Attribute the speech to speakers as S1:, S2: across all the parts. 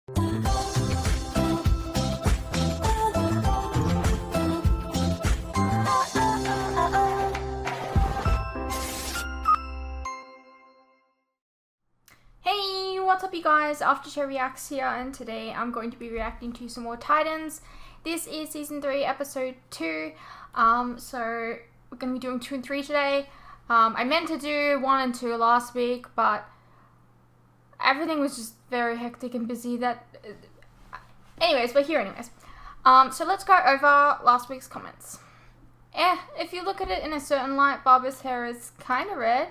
S1: Hey, what's up you guys? Aftershare Reacts here, and today I'm going to be reacting to some more Titans. This is season 3 episode 2, so we're going to be doing 2 and 3 today. I meant to do 1 and 2 last week, but everything was just very hectic and busy anyways, we're here anyways. So let's go over last week's comments. If you look at it in a certain light, Barbara's hair is kind of red.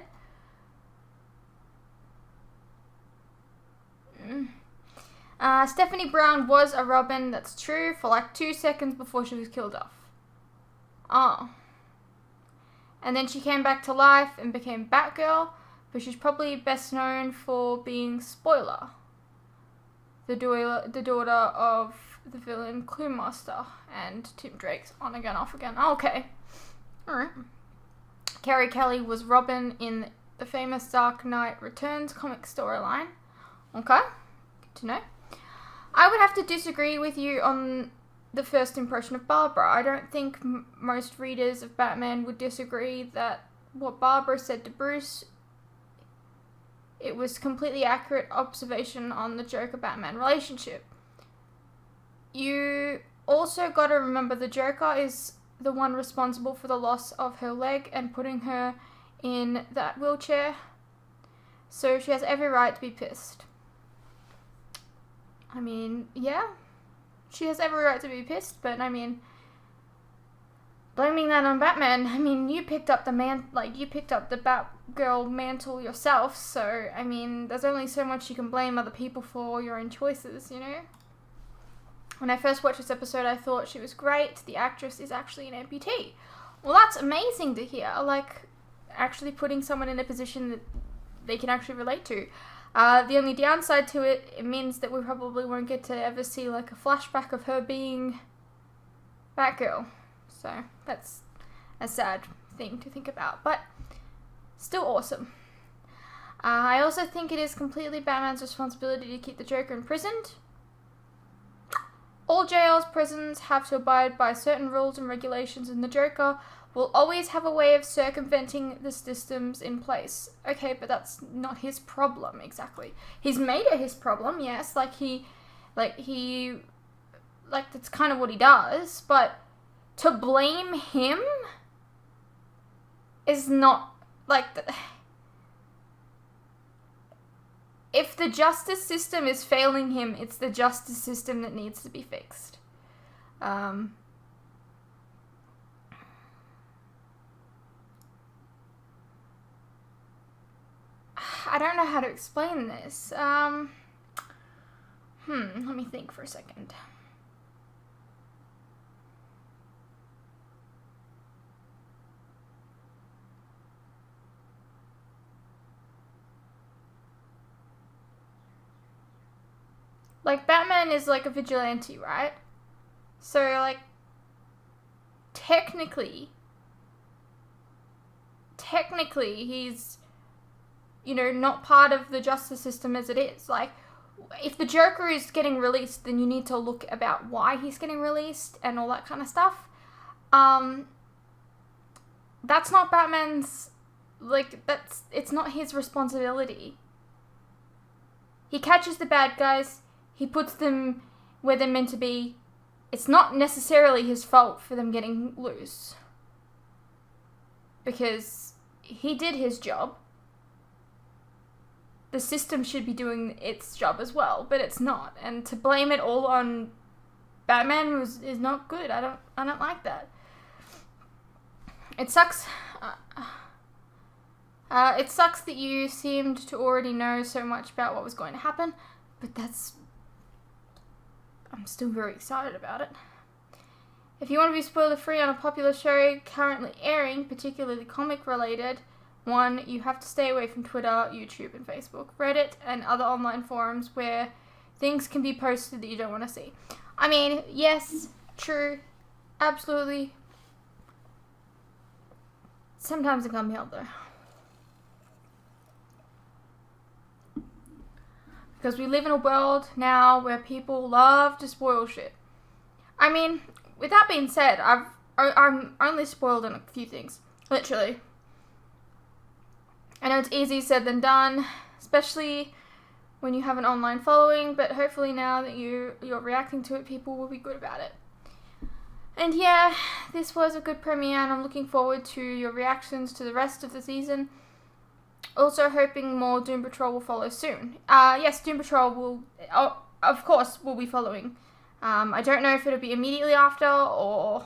S1: Stephanie Brown was a Robin, that's true, for like 2 seconds before she was killed off. Oh. And then she came back to life and became Batgirl, but she's probably best known for being Spoiler, the daughter of the villain Cluemaster and Tim Drake's on again, off again. Oh, okay. Alright. Carrie Kelly was Robin in the famous Dark Knight Returns comic storyline. Okay, good to know. I would have to disagree with you on the first impression of Barbara. I don't think most readers of Batman would disagree that what Barbara said to Bruce, it was completely accurate observation on the Joker-Batman relationship. You also got to remember the Joker is the one responsible for the loss of her leg and putting her in that wheelchair, so she has every right to be pissed. I mean, yeah, she has every right to be pissed, but I mean, blaming that on Batman, I mean, you picked up the Batgirl mantle yourself, so, I mean, there's only so much you can blame other people for your own choices, you know? When I first watched this episode, I thought she was great. The actress is actually an amputee. Well, that's amazing to hear, like, actually putting someone in a position that they can actually relate to. The only downside to it means that we probably won't get to ever see like a flashback of her being Batgirl. So that's a sad thing to think about, but still awesome. I also think it is completely Batman's responsibility to keep the Joker imprisoned. All jails, prisons have to abide by certain rules and regulations, and the Joker will always have a way of circumventing the systems in place. Okay, but that's not his problem, exactly. He's made it his problem, yes, that's kind of what he does, but to blame him is not, if the justice system is failing him, it's the justice system that needs to be fixed. I don't know how to explain this. Let me think for a second. Like, Batman is like a vigilante, right? So, like, technically, he's, you know, not part of the justice system as it is. Like, if the Joker is getting released, then you need to look about why he's getting released and all that kind of stuff. That's not Batman's, it's not his responsibility. He catches the bad guys, he puts them where they're meant to be. It's not necessarily his fault for them getting loose, because he did his job. The system should be doing its job as well, but it's not. And to blame it all on Batman is not good. I don't like that. It sucks. It sucks that you seemed to already know so much about what was going to happen, but I'm still very excited about it. If you want to be spoiler free on a popular show currently airing, particularly comic related, 1, you have to stay away from Twitter, YouTube, and Facebook, Reddit, and other online forums where things can be posted that you don't want to see. I mean, yes, true, absolutely. Sometimes it can't be helped though. Because we live in a world now where people love to spoil shit. I mean, with that being said, I'm only spoiled on a few things. Literally. I know it's easier said than done, especially when you have an online following, but hopefully now that you're reacting to it, people will be good about it. And yeah, this was a good premiere, and I'm looking forward to your reactions to the rest of the season. Also hoping more Doom Patrol will follow soon. Yes, Doom Patrol will, of course, will be following. I don't know if it'll be immediately after or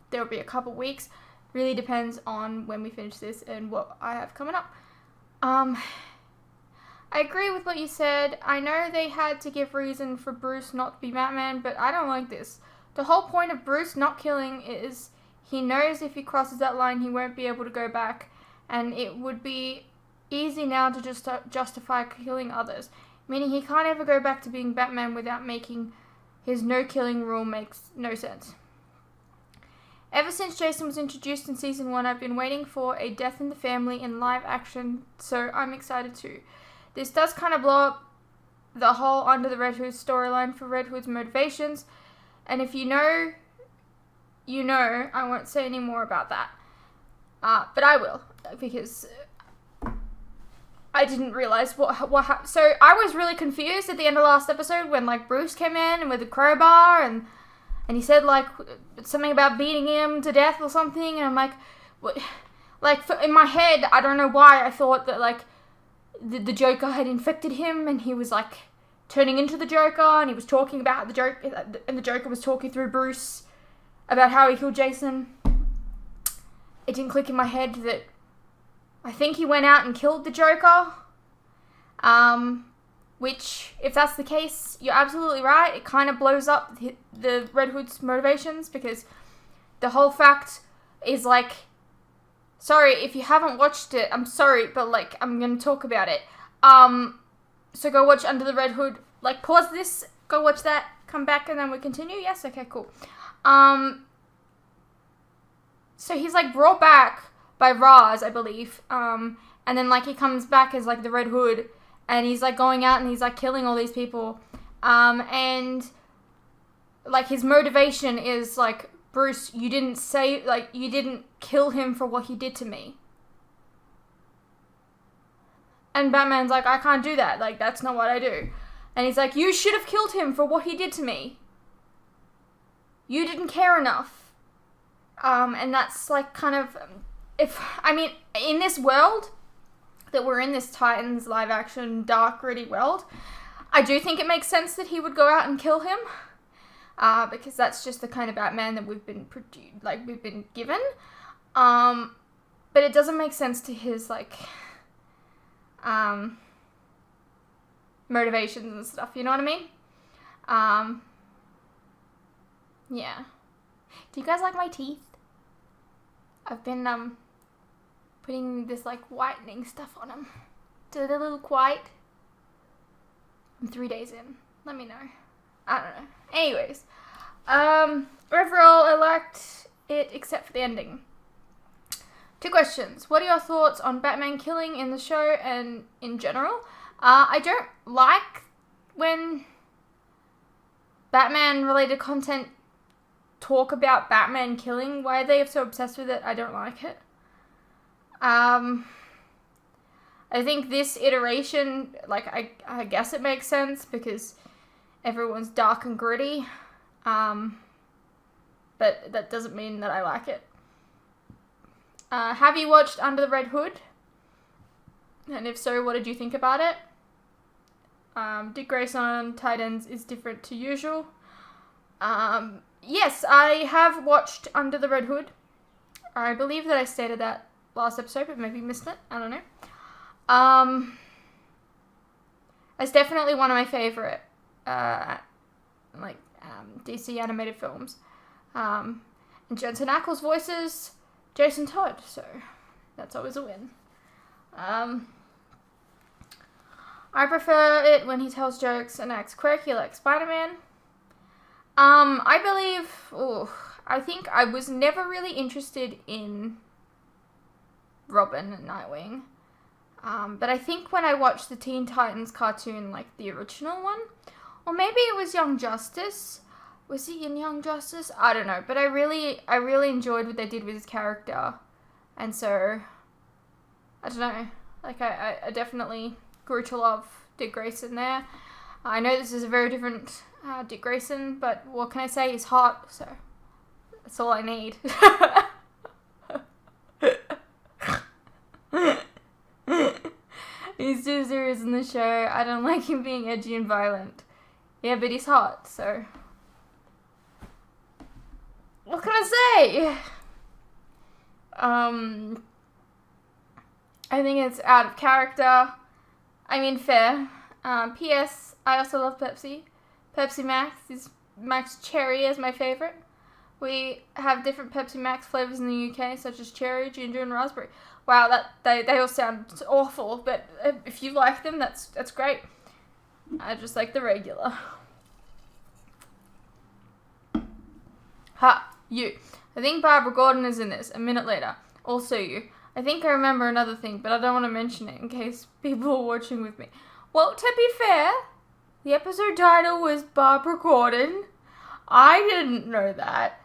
S1: there'll be a couple weeks. Really depends on when we finish this and what I have coming up. I agree with what you said. I know they had to give reason for Bruce not to be Batman, but I don't like this. The whole point of Bruce not killing is he knows if he crosses that line he won't be able to go back, and it would be easy now to just justify killing others, meaning he can't ever go back to being Batman without making his no-killing rule makes no sense. Ever since Jason was introduced in Season 1, I've been waiting for a death in the family in live action, so I'm excited too. This does kind of blow up the whole Under the Red Hood storyline for Red Hood's motivations, and if you know, you know. I won't say any more about that. But I will, because I didn't realize what happened. So I was really confused at the end of last episode when, like, Bruce came in and with a crowbar and he said, like, something about beating him to death or something, and I'm like, what? Like, in my head, I don't know why, I thought that, like, the Joker had infected him, and he was, like, turning into the Joker, and he was talking about the Joker, and the Joker was talking through Bruce about how he killed Jason. It didn't click in my head that I think he went out and killed the Joker, which, if that's the case, you're absolutely right. It kind of blows up the Red Hood's motivations, because the whole fact is, like, sorry, if you haven't watched it, I'm sorry, but, like, I'm going to talk about it. So go watch Under the Red Hood. Like, pause this, go watch that, come back, and then we continue? Yes? Okay, cool. So he's, like, brought back by Raz, I believe, and then, like, he comes back as, like, the Red Hood, and he's, like, going out and he's, like, killing all these people, and, like, his motivation is, like, Bruce, you didn't kill him for what he did to me. And Batman's like, I can't do that, like, that's not what I do. And he's like, you should have killed him for what he did to me. You didn't care enough. And that's, like, kind of, in this world that we're in, this Titans live action, dark, gritty world, I do think it makes sense that he would go out and kill him. Because that's just the kind of Batman that we've been given. But it doesn't make sense to his, like, motivations and stuff, you know what I mean? Yeah. Do you guys like my teeth? I've been, putting this, like, whitening stuff on them. Do they look white? I'm 3 days in. Let me know. I don't know. Anyways. Overall, I liked it, except for the ending. 2 questions. What are your thoughts on Batman killing in the show and in general? I don't like when Batman-related content talk about Batman killing. Why are they so obsessed with it? I don't like it. I think this iteration, like, I guess it makes sense because everyone's dark and gritty. But that doesn't mean that I like it. Have you watched Under the Red Hood? And if so, what did you think about it? Dick Grayson on Titans is different to usual. Yes, I have watched Under the Red Hood. I believe that I stated that last episode, but maybe missed it. I don't know. It's definitely one of my favorite, DC animated films. And Jensen Ackles voices Jason Todd, so that's always a win. I prefer it when he tells jokes and acts quirky like Spider-Man. I think I was never really interested in Robin and Nightwing. But I think when I watched the Teen Titans cartoon, like the original one, or maybe it was Young Justice. Was he in Young Justice? I don't know. But I really enjoyed what they did with his character. And so, I don't know. Like, I definitely grew to love Dick Grayson there. I know this is a very different Dick Grayson, but what can I say? He's hot, so that's all I need. He's too serious in the show. I don't like him being edgy and violent. Yeah, but he's hot, so what can I say? I think it's out of character. I mean, fair. P.S. I also love Pepsi. Pepsi Max. Max Cherry is my favorite. We have different Pepsi Max flavors in the UK, such as cherry, ginger, and raspberry. Wow, they all sound awful, but if you like them, that's great. I just like the regular. Ha, you. I think Barbara Gordon is in this. A minute later. Also you. I think I remember another thing, but I don't want to mention it in case people are watching with me. Well, to be fair, the episode title was Barbara Gordon. I didn't know that.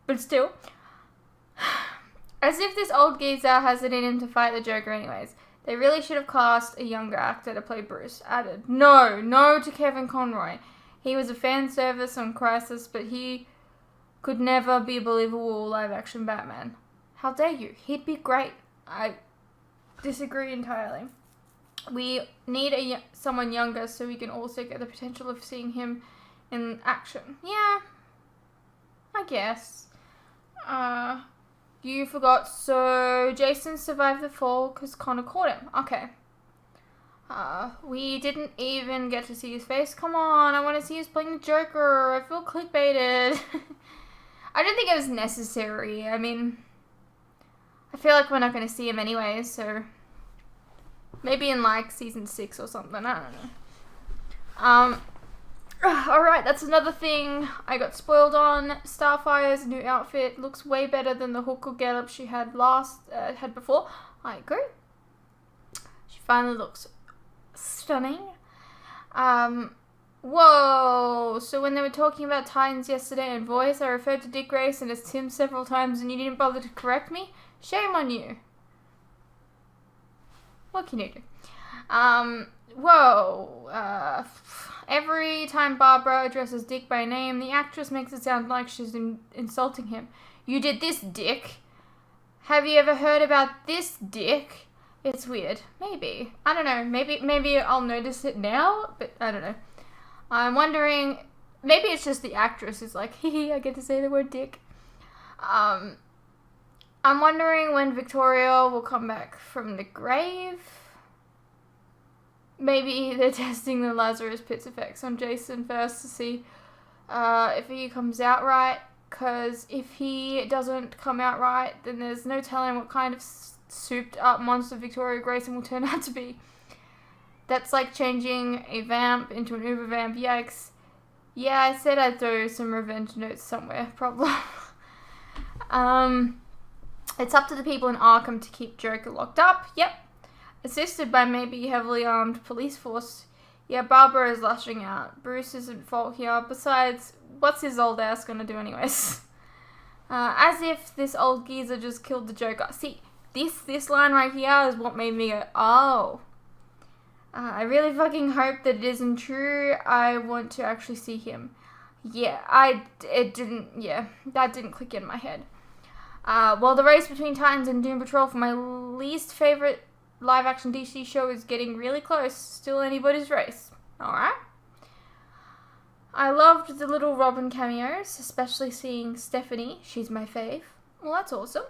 S1: But still. As if this old geezer has it in him to fight the Joker anyways. They really should have cast a younger actor to play Bruce. Added. No to Kevin Conroy. He was a fan service on Crisis, but he could never be a believable live-action Batman. How dare you? He'd be great. I disagree entirely. We need someone younger so we can also get the potential of seeing him in action. Yeah, I guess. You forgot, so Jason survived the fall because Connor caught him. Okay. We didn't even get to see his face. Come on, I want to see us playing the Joker. I feel clickbaited. I don't think it was necessary. I mean, I feel like we're not going to see him anyway, so maybe in like season 6 or something. I don't know. Alright, that's another thing I got spoiled on. Starfire's new outfit looks way better than the hooker getup she had had before. I agree. She finally looks stunning. Whoa! So when they were talking about Titans yesterday in voice, I referred to Dick Grayson as Tim several times and you didn't bother to correct me? Shame on you. What can you do? Every time Barbara addresses Dick by name, the actress makes it sound like she's insulting him. You did this, Dick. Have you ever heard about this, Dick? It's weird. Maybe. I don't know. Maybe I'll notice it now, but I don't know. I'm wondering, maybe it's just the actress who's like, hee, I get to say the word Dick. I'm wondering when Victoria will come back from the grave. Maybe they're testing the Lazarus Pits effects on Jason first to see if he comes out right. Because if he doesn't come out right, then there's no telling what kind of souped up monster Victoria Grayson will turn out to be. That's like changing a vamp into an uber vamp. Yikes. Yeah, I said I'd throw some revenge notes somewhere. Problem. It's up to the people in Arkham to keep Joker locked up. Yep. Assisted by maybe heavily armed police force. Yeah, Barbara is lashing out. Bruce isn't at fault here. Besides, what's his old ass gonna do anyways? As if this old geezer just killed the Joker. See, this line right here is what made me go, oh. I really fucking hope that it isn't true. I want to actually see him. Yeah, that didn't click in my head. Well, the race between Titans and Doom Patrol for my least favorite live-action DC show is getting really close. Still anybody's race. Alright. I loved the little Robin cameos, especially seeing Stephanie. She's my fave. Well, that's awesome.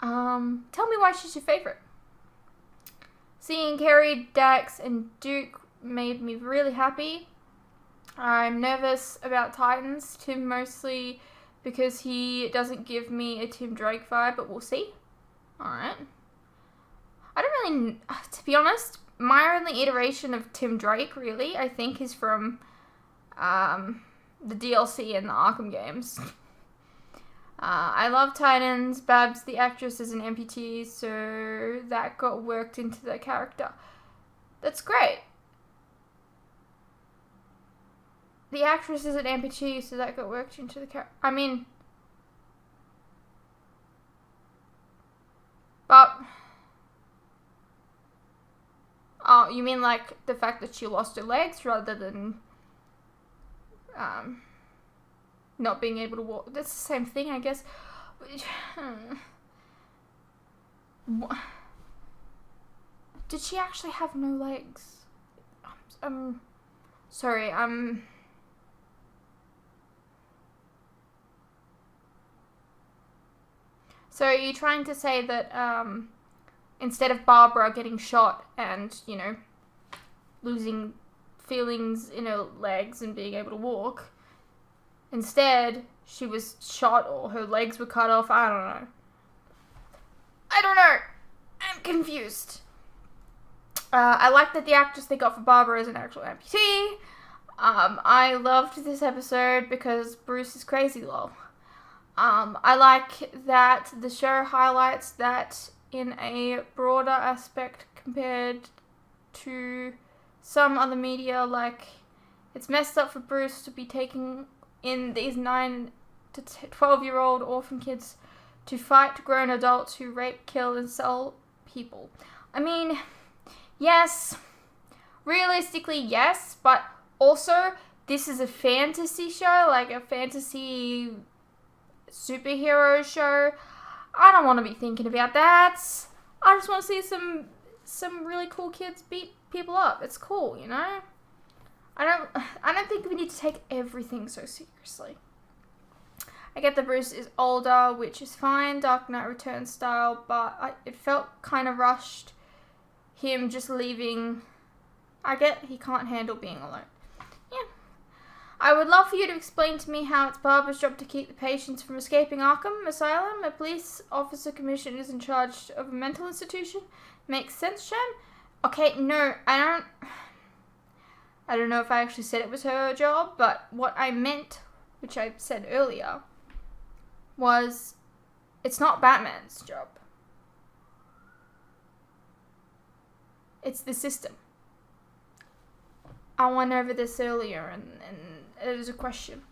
S1: Tell me why she's your favorite. Seeing Carrie, Dax, and Duke made me really happy. I'm nervous about Titans. Tim mostly because he doesn't give me a Tim Drake vibe, but we'll see. Alright. I don't really, to be honest, my only iteration of Tim Drake, really, I think is from the DLC in the Arkham games. I love Titans. Babs, the actress, is an amputee, so that got worked into the character. That's great. The actress is an amputee, so that got worked into the character. I mean, but oh, you mean like the fact that she lost her legs rather than not being able to walk? That's the same thing, I guess. Did she actually have no legs? Sorry, So are you trying to say that, instead of Barbara getting shot and, you know, losing feelings in her legs and being able to walk, instead she was shot or her legs were cut off? I don't know. I'm confused. I like that the actress they got for Barbara is an actual amputee. I loved this episode because Bruce is crazy, lol. I like that the show highlights that in a broader aspect compared to some other media. Like, it's messed up for Bruce to be taking in these 9 to 12-year-old orphan kids to fight grown adults who rape, kill, and sell people. I mean, yes, realistically, yes, but also this is a fantasy show, like a fantasy superhero show. I don't want to be thinking about that. I just want to see some really cool kids beat people up. It's cool, you know? I don't think we need to take everything so seriously. I get that Bruce is older, which is fine, Dark Knight Returns style, but it felt kind of rushed, him just leaving. I get he can't handle being alone. Yeah. I would love for you to explain to me how it's Barbara's job to keep the patients from escaping Arkham Asylum. A police officer commissioned is in charge of a mental institution. Makes sense, Shem? Okay, no, I don't know if I actually said it was her job, but what I meant, which I said earlier, was it's not Batman's job. It's the system. I went over this earlier and it was a question.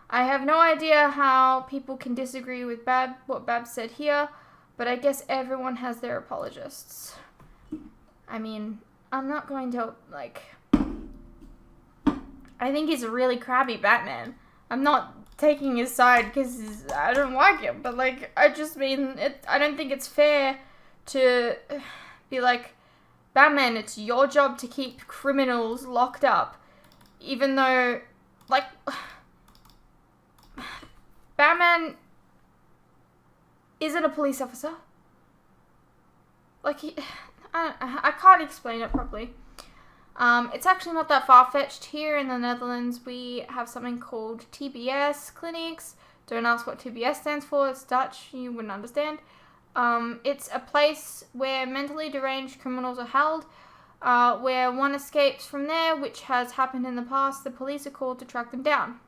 S1: I have no idea how people can disagree with what Bab said here, but I guess everyone has their apologists. I mean, I'm not going to, like, I think he's a really crabby Batman. I'm not taking his side because I don't like him, but, like, I just mean, I don't think it's fair to be like, Batman, it's your job to keep criminals locked up, even though, like, Batman isn't a police officer. Like, I can't explain it properly. It's actually not that far-fetched. Here in the Netherlands, we have something called TBS clinics. Don't ask what TBS stands for. It's Dutch. You wouldn't understand. It's a place where mentally deranged criminals are held. Where one escapes from there, which has happened in the past, the police are called to track them down.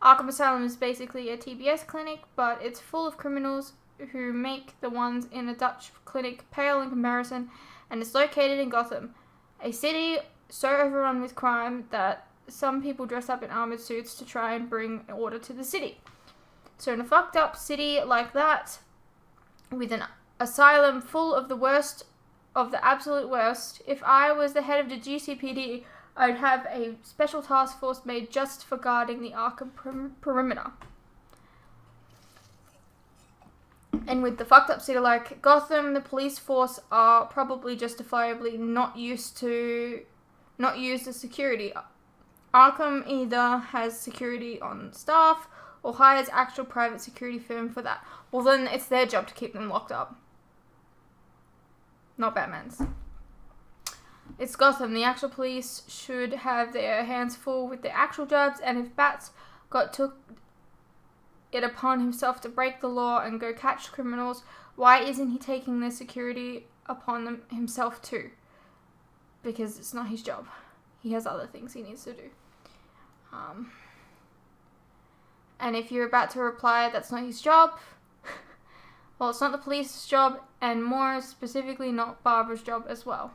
S1: Arkham Asylum is basically a TBS clinic, but it's full of criminals who make the ones in a Dutch clinic pale in comparison, and it's located in Gotham, a city so overrun with crime that some people dress up in armored suits to try and bring order to the city. So in a fucked up city like that, with an asylum full of the worst of the absolute worst, if I was the head of the GCPD, I'd have a special task force made just for guarding the Arkham perimeter. And with the fucked up city like Gotham, the police force are probably justifiably not used as security. Arkham either has security on staff or hires actual private security firm for that. Well, then it's their job to keep them locked up. Not Batman's. It's Gotham. The actual police should have their hands full with their actual jobs, and if Bats took it upon himself to break the law and go catch criminals, why isn't he taking their security upon himself too? Because it's not his job. He has other things he needs to do. And if you're about to reply, that's not his job, well, it's not the police's job, and more specifically, not Barbara's job as well.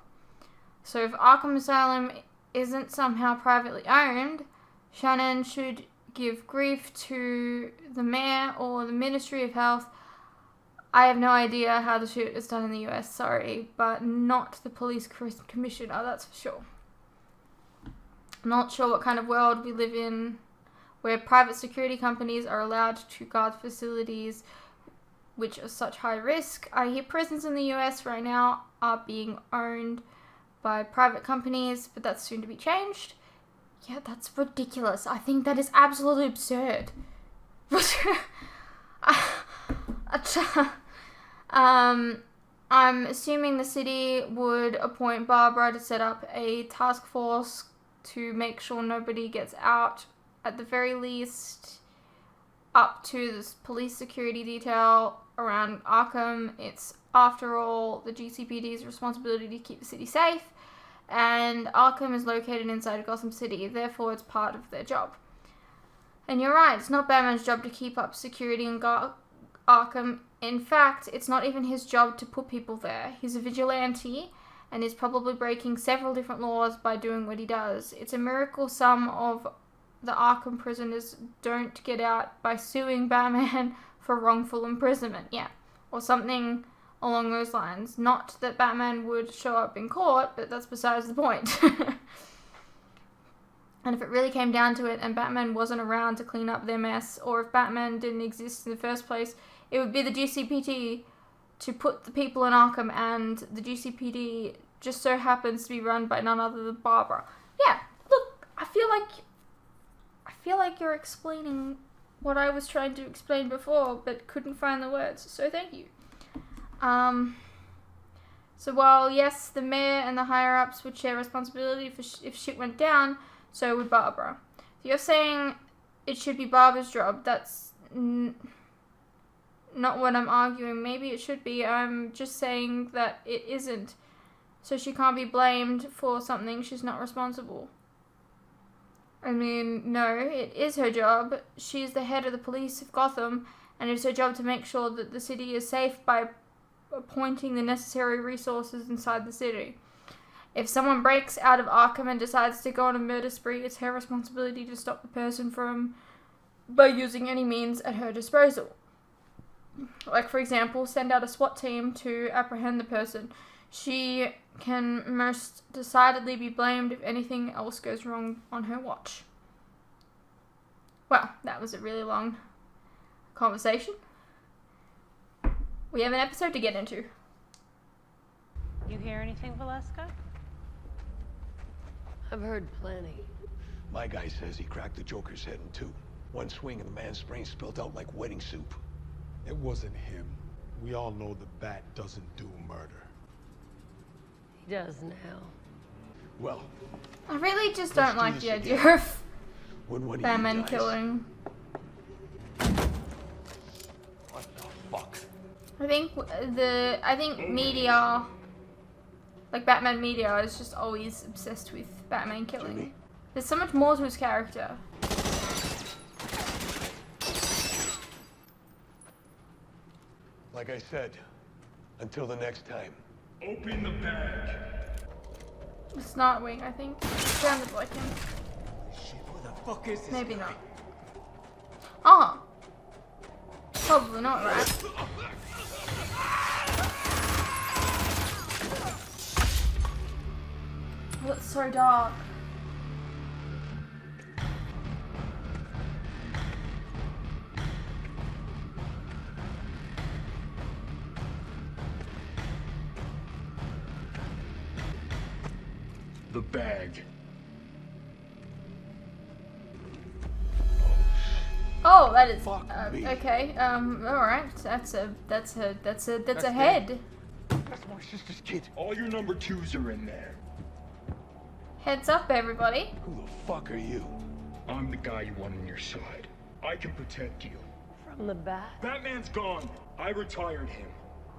S1: So if Arkham Asylum isn't somehow privately owned, Shannon should give grief to the mayor or the Ministry of Health. I have no idea how the shit is done in the US, sorry, but not the police commissioner, that's for sure. I'm not sure what kind of world we live in where private security companies are allowed to guard facilities which are such high risk. I hear prisons in the US right now are being owned by private companies, but that's soon to be changed. Yeah, that's ridiculous. I think that is absolutely absurd. I'm assuming the city would appoint Barbara to set up a task force to make sure nobody gets out, at the very least, up to this police security detail around Arkham. It's, after all, the GCPD's responsibility to keep the city safe, and Arkham is located inside Gotham City, therefore it's part of their job. And you're right, it's not Batman's job to keep up security in Arkham. In fact, it's not even his job to put people there. He's a vigilante, and is probably breaking several different laws by doing what he does. It's a miracle some of the Arkham prisoners don't get out by suing Batman for wrongful imprisonment, yeah, or something along those lines. Not that Batman would show up in court, but that's besides the point. And if it really came down to it and Batman wasn't around to clean up their mess, or if Batman didn't exist in the first place, it would be the GCPD to put the people in Arkham, and the GCPD just so happens to be run by none other than Barbara. Yeah, look, I feel like you're explaining what I was trying to explain before, but couldn't find the words, so thank you. So while, yes, the mayor and the higher-ups would share responsibility for if shit went down, so would Barbara. So you're saying it should be Barbara's job. That's not what I'm arguing. Maybe it should be. I'm just saying that it isn't. So she can't be blamed for something she's not responsible. I mean, no, it is her job. She's the head of the police of Gotham, and it's her job to make sure that the city is safe by appointing the necessary resources inside the city. If someone breaks out of Arkham and decides to go on a murder spree, it's her responsibility to stop the person by using any means at her disposal. Like, for example, send out a SWAT team to apprehend the person. She can most decidedly be blamed if anything else goes wrong on her watch. Well, that was a really long conversation. We have an episode to get into.
S2: You hear anything, Valeska?
S3: I've heard plenty.
S4: My guy says he cracked the Joker's head in two. One swing and the man's brain spilled out like wedding soup.
S5: It wasn't him. We all know the Bat doesn't do murder.
S3: He does now.
S4: Well,
S1: I really just don't like the idea of Batman killing.
S4: What the fuck?
S1: I think media, like Batman media, is just always obsessed with Batman killing.
S4: Jimmy?
S1: There's so much more to his character.
S4: Like I said, until the next time.
S6: Open the bag.
S1: It's not Wing, I think. It sounded like him.
S6: Shit, who the fuck is this
S1: Maybe
S6: guy?
S1: not. Oh. Probably not, right? Oh, it's so dark.
S6: The bag.
S1: Oh, that is
S4: Fuck me.
S1: okay. All right. That's a
S4: That's
S1: head.
S4: That's my sister's kid.
S6: All your number twos are in there.
S1: Heads up, everybody.
S4: Who the fuck are you?
S6: I'm the guy you want on your side. I can protect you.
S3: From the Bat?
S6: Batman's gone. I retired him.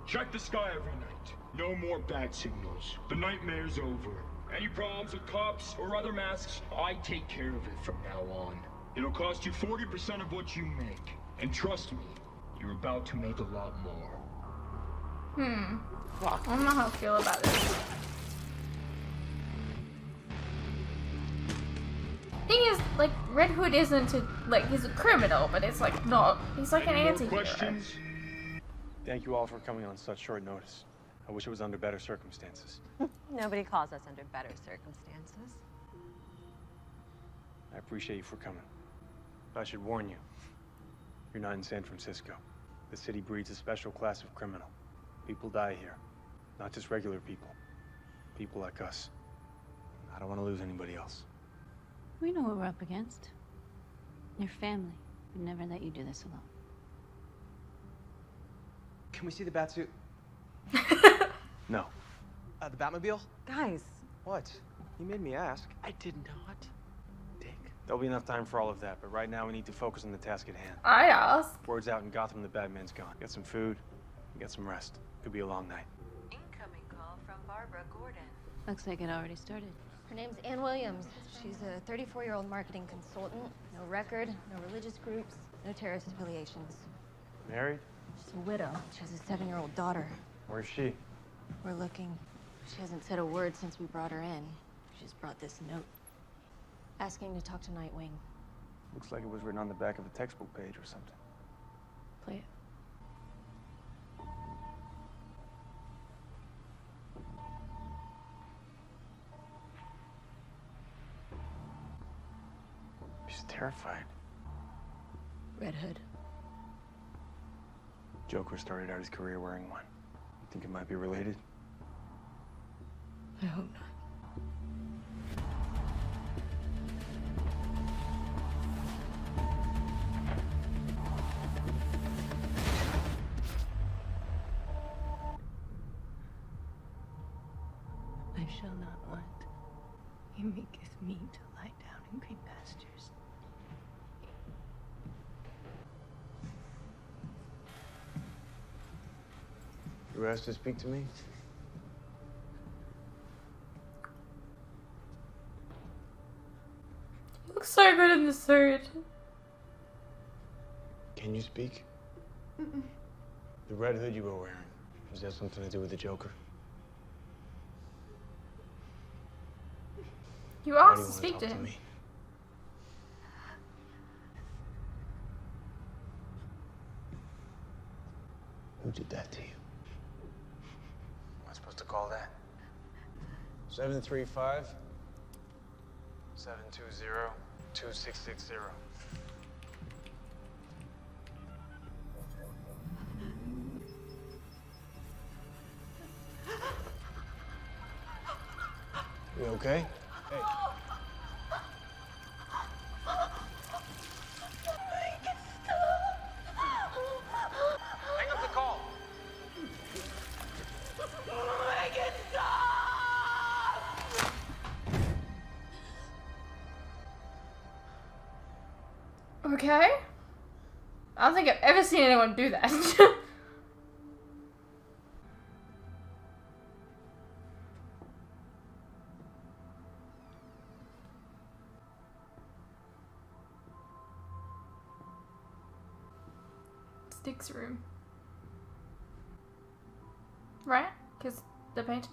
S6: Check the sky every night. No more bat signals. The nightmare's over. Any problems with cops or other masks, I take care of it from now on. It'll cost you 40% of what you make. And trust me, you're about to make a lot more.
S1: I don't know how I feel about this. Thing is, like, Red Hood isn't he's a criminal, but it's like not. He's like an
S6: Any more
S1: anti-hero.
S6: questions?
S7: Thank you all for coming on such short notice. I wish it was under better circumstances.
S2: Nobody calls us under better circumstances.
S7: I appreciate you for coming. But I should warn you, you're not in San Francisco. The city breeds a special class of criminal. People die here. Not just regular people. People like us. I don't want to lose anybody else.
S8: We know what we're up against. Your family would never let you do this alone.
S9: Can we see the Batsuit?
S7: No.
S9: The Batmobile?
S2: Guys,
S9: What? You made me ask.
S7: I did not. Dick. There'll be enough time for all of that, but right now we need to focus on the task at hand.
S1: I asked.
S7: Word's out in Gotham the Batman's gone. Get some food, get some rest. Could be a long night.
S10: Incoming call from Barbara Gordon.
S8: Looks like it already started.
S10: Her name's Ann Williams. She's a 34-year-old marketing consultant. No record, no religious groups, no terrorist affiliations.
S7: Married?
S10: She's a widow. She has a 7-year-old daughter.
S7: Where's she?
S10: We're looking. She hasn't said a word since we brought her in. She just brought this note. Asking to talk to Nightwing.
S7: Looks like it was written on the back of a textbook page or something.
S10: Play it.
S7: She's terrified.
S10: Red Hood.
S7: Joker started out his career wearing one. You think it might be related?
S10: I hope not.
S8: I shall not want. He maketh me to lie down in green pastures.
S7: You were asked to speak to me?
S1: He looks so good in the suit.
S7: Can you speak? The red hood you were wearing, does that have something to do with the Joker?
S1: You
S7: Why do
S1: asked
S7: you
S1: to
S7: wanna
S1: speak
S7: talk
S1: to him.
S7: me? Who did that to you? Am I supposed to call that? 735 720 2660. You okay? Hey. Hang up the call.
S1: Okay. I don't think I've ever seen anyone do that. Stick's room. Right? Because the paint,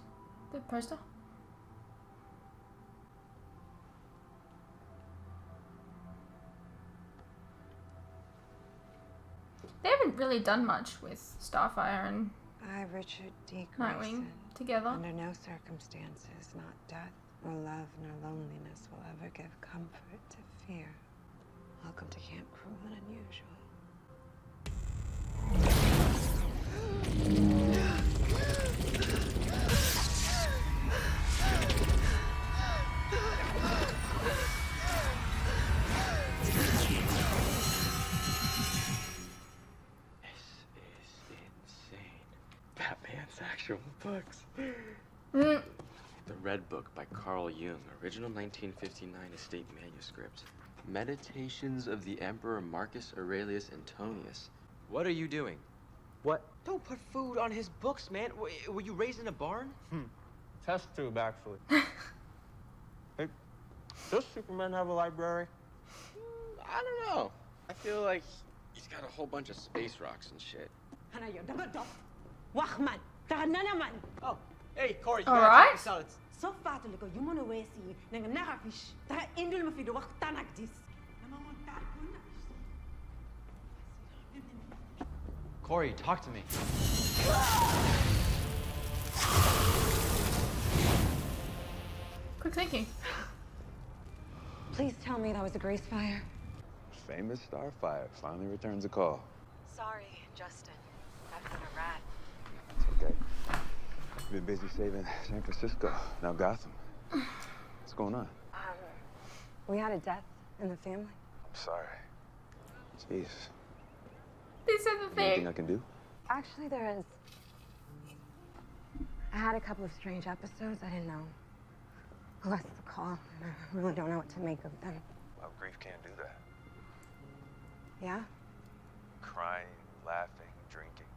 S1: the poster. They haven't really done much with Starfire and
S11: I, Richard D.
S1: Nightwing
S11: Grayson,
S1: together.
S11: under no circumstances, not death, nor love, nor loneliness, will ever give comfort to fear. Welcome to Camp Cruel and Unusual.
S9: Batman's actual books.
S1: Mm.
S9: The Red Book by Carl Jung, original 1959 estate manuscript. Meditations of the Emperor Marcus Aurelius Antonius. What are you doing? What? Don't put food on his books, man. Were you raised in a barn?
S7: Test tube, actually. Hey, does Superman have a library?
S9: I don't know. I feel like he's got a whole bunch of space rocks and shit.
S12: Oh, hey, Corey, you
S1: All
S12: gotta
S1: right.
S12: check this out. It's
S13: So fat to go, you want to waste you. Nang nakafish. Tara indul mo fido wak tanak dis.
S12: Corey, talk to me.
S1: Quick thinking.
S11: Please tell me that was a Grace fire.
S14: Famous Starfire finally returns a call.
S2: Sorry, Justin. I've been a rat.
S14: It's okay. Been busy saving San Francisco, now Gotham. What's going on?
S11: We had a death in the family.
S14: I'm sorry. Jeez.
S1: This is the
S14: Anything
S1: thing.
S14: I can do?
S11: Actually, there is. I had a couple of strange episodes. I didn't know who else to call, and I really don't know what to make of them.
S14: Well, grief can't do that.
S11: Yeah?
S14: Crying, laughing, drinking,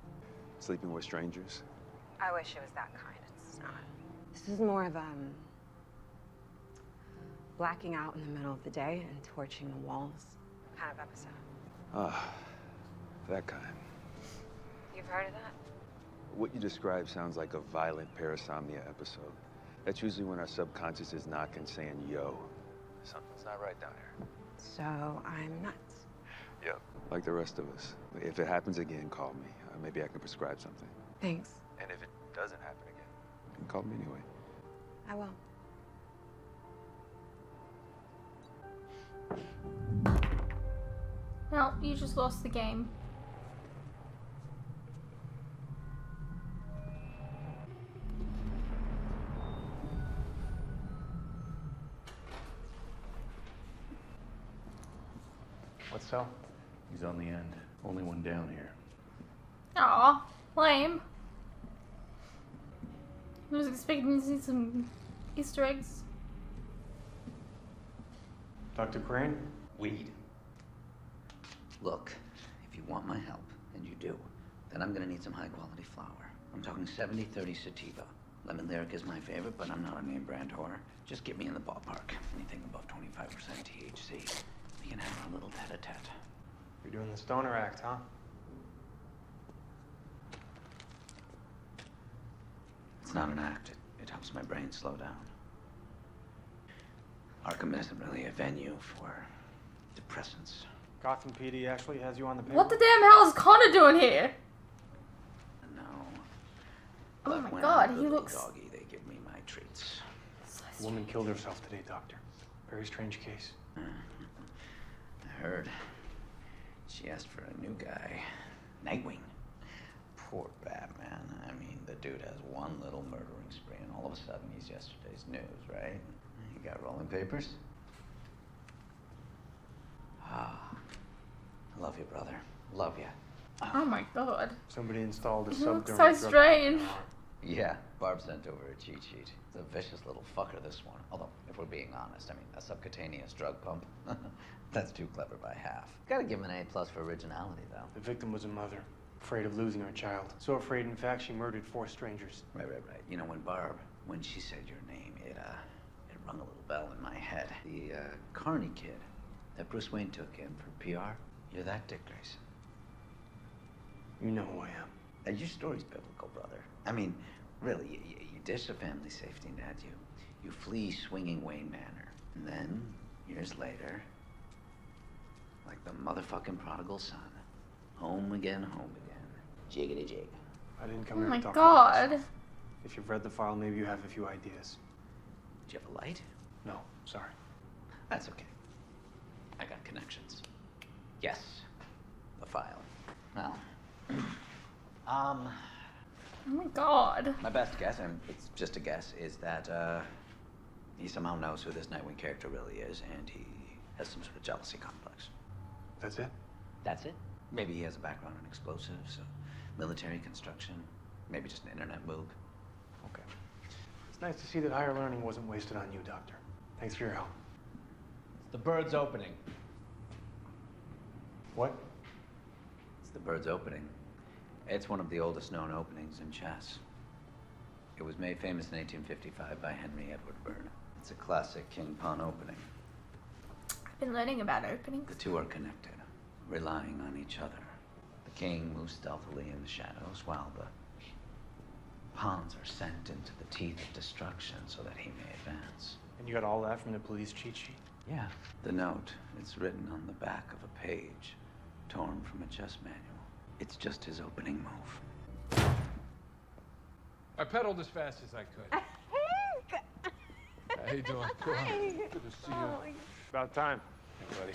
S14: sleeping with strangers.
S11: I wish it was that kind. It's not. This is more of blacking out in the middle of the day and torching the walls kind of episode.
S14: Ah, that kind.
S11: You've heard of that?
S14: What you describe sounds like a violent parasomnia episode. That's usually when our subconscious is knocking, saying, yo, something's not right down here.
S11: So I'm nuts.
S14: Yep. Like the rest of us. If it happens again, call me. Maybe I can prescribe something.
S11: Thanks.
S14: And if it doesn't happen again, you can call me anyway.
S11: I will.
S1: Well, you just lost the game.
S7: What's so?
S15: He's on the end. Only one down here.
S1: Aw, lame. I was expecting to see some Easter eggs.
S7: Dr. Crane?
S16: Weed. Look, if you want my help, and you do, then I'm gonna need some high-quality flour. I'm talking 70-30 sativa. Lemon Lyric is my favorite, but I'm not a name brand whore. Just get me in the ballpark. Anything above 25% THC. We can have a little tete-a-tete.
S7: You're doing the stoner act, huh?
S16: It's not an act. It helps my brain slow down. Arkham isn't really a venue for depressants.
S7: Gotham PD actually has you on the paper?
S1: What the damn hell is Connor doing here?
S16: No.
S1: Oh
S16: But
S1: my
S16: when
S1: god,
S16: I'm
S1: he
S16: the
S1: looks...
S16: doggy, they give me my treats.
S7: A woman killed herself today, Doctor. Very strange case.
S16: I heard. She asked for a new guy. Nightwing. Poor Batman. I mean, the dude has one little murdering spree, and all of a sudden he's yesterday's news, right? You got rolling papers? Ah. I love you, brother. Love you.
S1: Oh my god.
S7: Somebody installed a
S1: He
S7: sub
S1: looks
S7: during
S1: so
S7: the drug
S1: strange.
S16: Yeah, Barb sent over a cheat sheet. It's a vicious little fucker, this one. Although, if we're being honest, I mean, a subcutaneous drug pump. That's too clever by half. Gotta give him an A+ for originality, though.
S7: The victim was a mother, afraid of losing her child. So afraid, in fact, she murdered 4 strangers.
S16: Right. You know, when she said your name, it rung a little bell in my head. The Carney kid that Bruce Wayne took in for PR, you're that Dick Grayson.
S7: You know who I am.
S16: And your story's biblical, brother. I mean, really, you dish a family safety net, you flee swinging Wayne Manor, and then, years later, like the motherfucking prodigal son, home again. Jiggity jig.
S7: I didn't come
S1: Oh
S7: here
S1: my
S7: to talk
S1: god.
S7: about myself. If you've read the file, maybe you have a few ideas.
S16: Do you have a light?
S7: No, sorry.
S16: That's okay. I got connections. Yes, the file. Well,
S1: Oh my god.
S16: my best guess, and it's just a guess, is that he somehow knows who this Nightwing character really is, and he has some sort of jealousy complex.
S7: That's it?
S16: That's it. Maybe he has a background in explosives, military construction, maybe just an internet moob.
S7: Okay. It's nice to see that higher learning wasn't wasted on you, Doctor. Thanks for your help.
S12: the Bird's opening.
S7: What?
S16: It's the Bird's opening. It's one of the oldest known openings in chess. It was made famous in 1855 by Henry Edward Byrne. It's a classic King Pawn opening.
S1: been learning about openings.
S16: The two are connected, relying on each other. The king moves stealthily in the shadows while the pawns are sent into the teeth of destruction so that he may advance.
S7: And you got all that from the police cheat sheet?
S16: Yeah. The note, it's written on the back of a page, torn from a chess manual. It's just his opening move.
S5: I pedaled as fast as I could. How you doing? Cool. Good to see you.
S7: About time.
S5: Hey, buddy.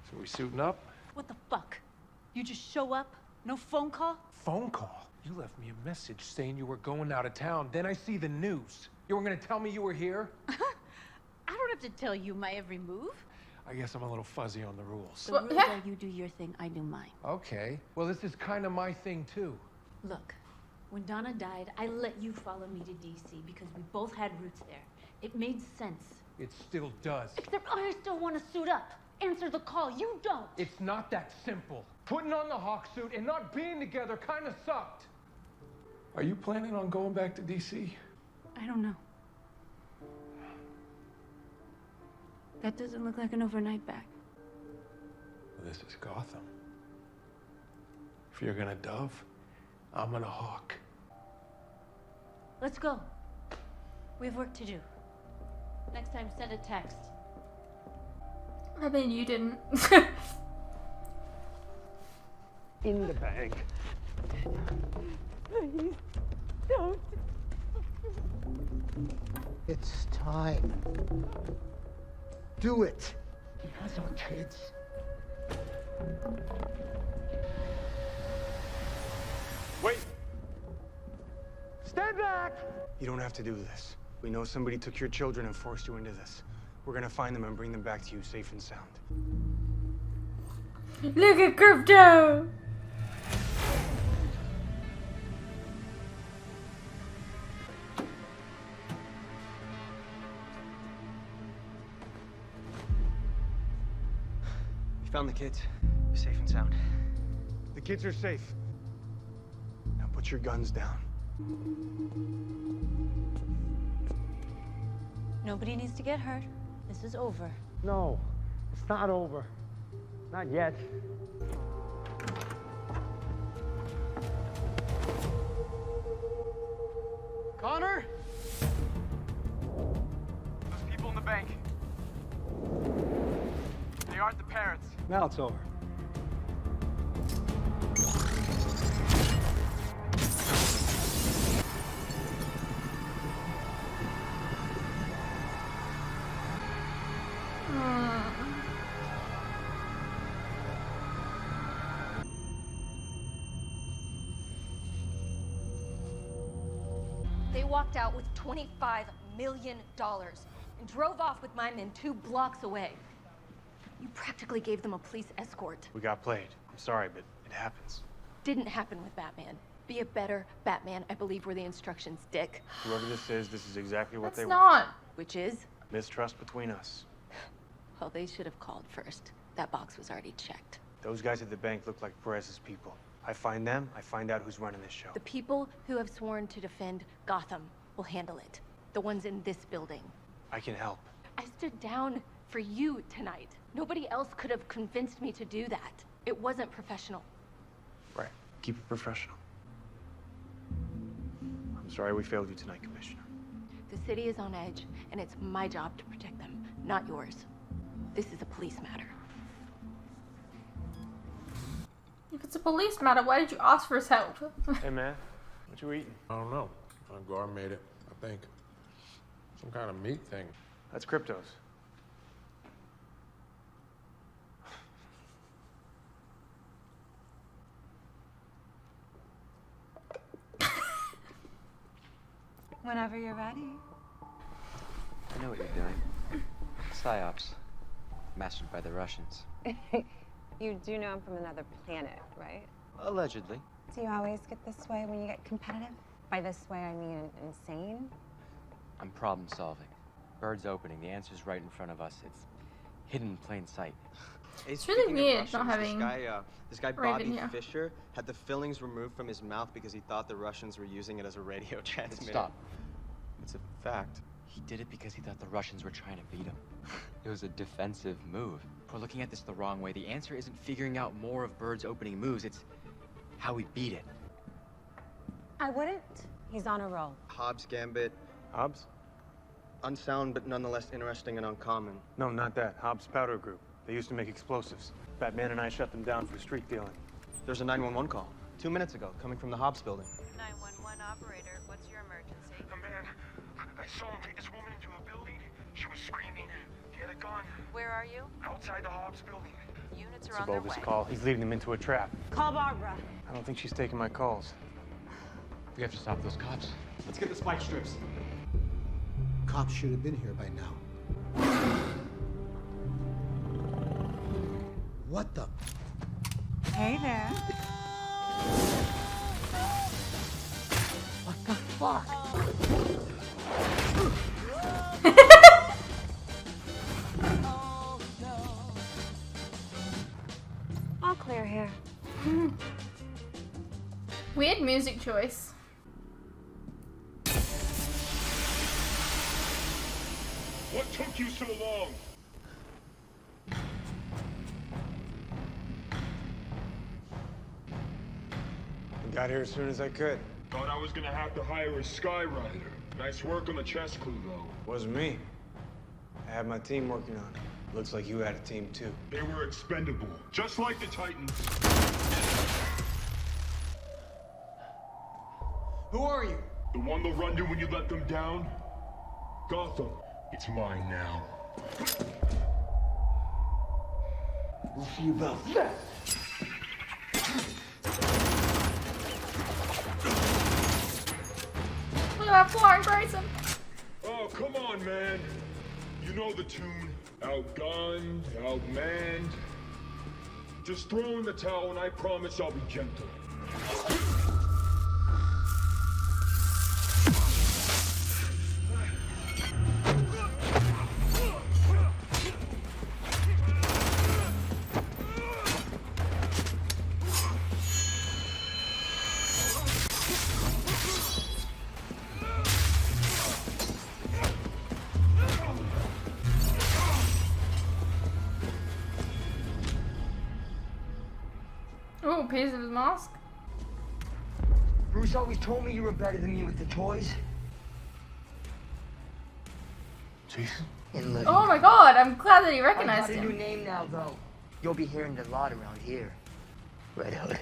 S5: So we suiting up?
S13: What the fuck? You just show up? No phone call?
S5: Phone call? You left me a message saying you were going out of town. Then I see the news. You were gonna tell me you were here?
S8: I don't have to tell you my every move.
S5: I guess I'm a little fuzzy on the rules.
S8: The rules are you do your thing, I do mine.
S5: Okay. Well, this is kind of my thing, too.
S8: Look, when Donna died, I let you follow me to DC because we both had roots there. It made sense.
S5: It still does.
S8: Except I still want to suit up. Answer the call. You don't.
S5: It's not that simple. Putting on the hawk suit and not being together kind of sucked. Are you planning on going back to DC?
S8: I don't know. That doesn't look like an overnight back.
S5: This is Gotham. If you're gonna dove, I'm gonna hawk.
S8: Let's go. We have work to do. Next time, send a text.
S1: I mean, you didn't.
S7: In the bank.
S13: Please, don't.
S17: It's time. Do it. You guys are kids.
S7: Wait! Stand back! You don't have to do this. We know somebody took your children and forced you into this. We're gonna find them and bring them back to you safe and sound.
S1: Look at Crypto!
S7: You found the kids. You're safe and sound. The kids are safe. Now put your guns down.
S10: Nobody needs to get hurt. This is over.
S12: No, it's not over. Not yet.
S7: Connor? Those people in the bank. They aren't the parents.
S12: Now it's over.
S10: They walked out with $25 million and drove off with my men 2 blocks away. You practically gave them a police escort.
S7: We got played. I'm sorry, but it happens.
S10: Didn't happen with Batman. Be a better Batman, I believe were the instructions, Dick.
S7: Whoever this is exactly what they
S1: It's
S7: want.
S1: not.
S10: Which is?
S7: Mistrust between us.
S10: Well, they should have called first. That box was already checked.
S7: Those guys at the bank look like Perez's people. I find them, I find out who's running this show.
S10: The people who have sworn to defend Gotham will handle it. The ones in this building.
S7: I can help.
S10: I stood down for you tonight. Nobody else could have convinced me to do that. It wasn't professional.
S7: Right. Keep it professional. I'm sorry we failed you tonight, Commissioner.
S10: The city is on edge, and it's my job to protect them, not yours. This is a police matter.
S1: If it's a police matter, why did you ask for his help?
S7: Hey, man. What you eating?
S5: I don't know. Gar made it, I think. Some kind of meat thing.
S7: That's Crypto's.
S11: Whenever you're ready.
S9: I know what you're doing. PsyOps. Mastered by the Russians.
S11: You do know I'm from another planet, right?
S9: Allegedly.
S11: Do you always get this way when you get competitive? By this way, I mean insane?
S9: I'm problem solving. Bird's opening. The answer's right in front of us. It's hidden in plain sight.
S18: Hey,
S1: It's really
S18: speaking of
S1: weird
S18: Russians,
S1: not having
S18: this guy
S1: Raven
S18: Bobby
S1: here.
S18: Fischer had the fillings removed from his mouth because he thought the Russians were using it as a radio transmitter.
S9: Stop.
S18: It's a fact.
S9: He did it because he thought the Russians were trying to beat him. It was a defensive move. We're looking at this the wrong way. The answer isn't figuring out more of Bird's opening moves. It's how we beat it.
S13: I wouldn't. He's on a roll.
S18: Hobbs Gambit.
S7: Hobbs?
S18: Unsound, but nonetheless interesting and uncommon.
S7: No, not that. Hobbs Powder Group. They used to make explosives. Batman and I shut them down for street dealing.
S18: There's a 911 call 2 minutes ago, coming from the Hobbs building.
S2: 911 operator, what's your emergency?
S6: A man. I saw him take this woman into a building. She was screaming. He had a gun.
S2: Where are you?
S6: Outside the Hobbs building.
S2: Units
S7: It's
S2: are
S7: a
S2: on their
S7: bogus
S2: way.
S7: call. He's leading them into a trap.
S13: Call Barbara.
S7: I don't think she's taking my calls.
S9: We have to stop those cops.
S18: Let's get the spike strips.
S17: Cops should have been here by now. What the?
S13: Hey there.
S17: What the fuck?
S13: All clear here.
S1: Weird music choice.
S6: What took you so long?
S7: I got here as soon as I could.
S6: Thought I was gonna have to hire a Skyrider. Nice work on the chess clue, though.
S7: Wasn't me. I had my team working on it. Looks like you had a team too.
S6: They were expendable, just like the Titans.
S18: Who are you?
S6: The one they'll run to when you let them down? Gotham, it's mine now.
S17: We'll see about that.
S1: Look at that flying Grayson.
S6: Oh, come on, man. You know the tune. Outgunned, outmanned. Just throw in the towel and I promise I'll be gentle.
S1: Ooh, piece of his mask.
S17: Bruce always told me you were better than me with the toys.
S7: Jason?
S1: Oh my god, I'm glad that he
S17: I
S1: recognized
S17: got a
S1: him.
S17: new name now, though. You'll be hearing it a lot around here. Red Hood.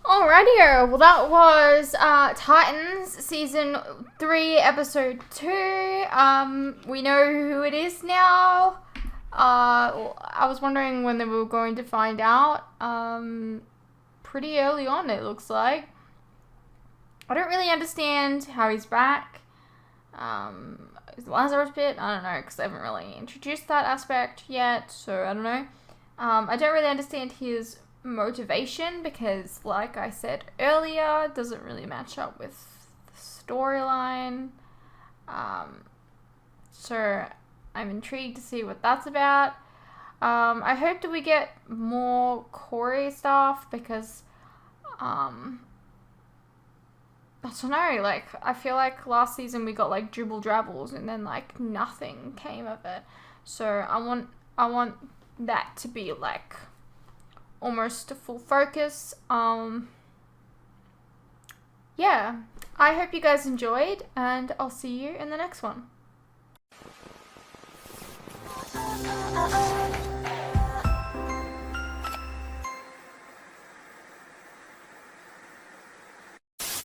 S1: Alrighty, well that was Titans Season 3, Episode 2. We know who it is now. I was wondering when they were going to find out. Pretty early on, it looks like. I don't really understand how he's back. Is the Lazarus bit? I don't know, because they haven't really introduced that aspect yet, so I don't know. I don't really understand his motivation because, like I said earlier, it doesn't really match up with the storyline. So I'm intrigued to see what that's about. I hope that we get more Corey stuff because I don't know, like I feel like last season we got like dribble drabbles and then like nothing came of it. So I want that to be like almost a full focus. Yeah, I hope you guys enjoyed, and I'll see you in the next one.